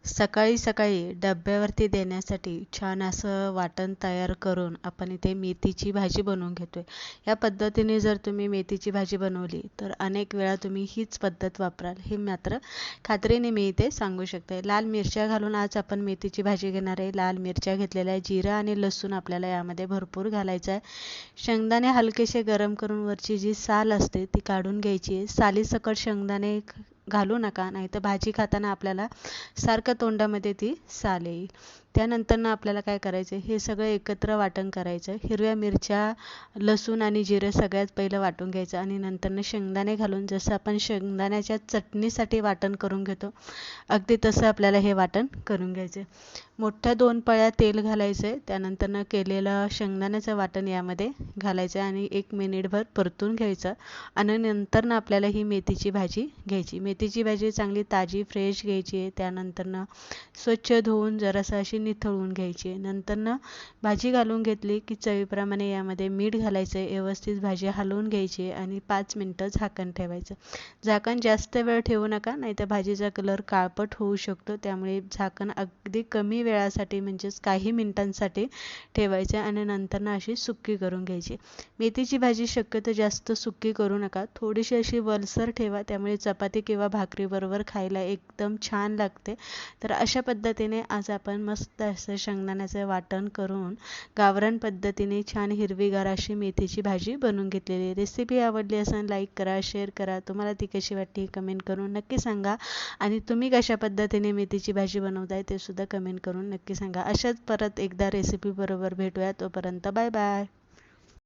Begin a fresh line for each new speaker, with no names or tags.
सकाळी सकाळी डब्यावरती देण्यासाठी छान असं वाटण तयार करून आपण इथे मेथीची भाजी बनवून घेतोय. या पद्धतीने जर तुम्ही मेथीची भाजी बनवली तर अनेक वेळा तुम्ही हीच पद्धत वापराल, हे मात्र खात्रीने मी इथे सांगू शकते. लाल मिरच्या घालून आज आपण मेथीची भाजी घेणार आहे. लाल मिरच्या घेतलेल्या आहे, जिरं आणि लसूण आपल्याला यामध्ये भरपूर घालायचं आहे. शेंगदाणे हलकेसे गरम करून वरची जी साल असते ती काढून घ्यायची आहे. सालीसकट शेंगदाणे घालू नका, नाहीतर भाजी खाताना आपल्याला सारखं तोंडामध्ये ती साल येईल. त्यानंतरनं आपल्याला काय करायचं, हे सगळं एकत्र वाटण करायचं. हिरव्या मिरच्या, लसूण आणि जिरे सगळ्यात पहिलं वाटून घ्यायचं आणि नंतरनं शेंगदाणे घालून जसं आपण शेंगदाण्याच्या चटणीसाठी वाटण करून घेतो, अगदी तसं आपल्याला हे वाटण करून घ्यायचं. मोठ्या 2 पळ्या तेल घालायचं आहे. त्यानंतरनं केलेलं शेंगदाण्याचं वाटण यामध्ये घालायचं आणि 1 मिनिटभर परतून घ्यायचं आणि नंतरनं आपल्याला ही मेथीची भाजी घ्यायची. मेथीची भाजी चांगली ताजी फ्रेश घ्यायची आहे. त्यानंतरनं स्वच्छ धुवून जरासं अशी निथळून घ्यायची. नंतरनं भाजी घालून घेतली की चवीप्रमाणे यामध्ये मीठ घालायचं आहे. व्यवस्थित भाजी हलवून घ्यायची आणि 5 मिनिटं झाकण ठेवायचं. झाकण जास्त वेळ ठेवू नका, नाहीतर भाजीचा कलर काळपट होऊ शकतो. त्यामुळे झाकण अगदी कमी वेळासाठी म्हणजेच काही मिनिटांसाठी ठेवायचं आणि नंतरनं अशी सुक्की करून घ्यायची. मेथीची भाजी शक्यतो जास्त सुक्की करू नका, थोडीशी अशी वलसर ठेवा, त्यामुळे चपाती किंवा भाकरीबरोबर खायला एकदम छान लागते. तर अशा पद्धतीने आज आपण मस्त असं शेंगदाण्याचं वाटण करून गावरान पद्धतीने छान हिरवीगार अशी मेथीची भाजी बनवून घेतलेली. रेसिपी आवडली असेल लाईक करा, शेअर करा. तुम्हाला ती कशी वाटली कमेंट करून नक्की सांगा आणि तुम्ही कशा पद्धतीने मेथीची भाजी बनवताय ते सुद्धा कमेंट करून नक्की सांगा. अशाच परत एकदा रेसिपी बरोबर भेटूया. तोपर्यंत बाय बाय.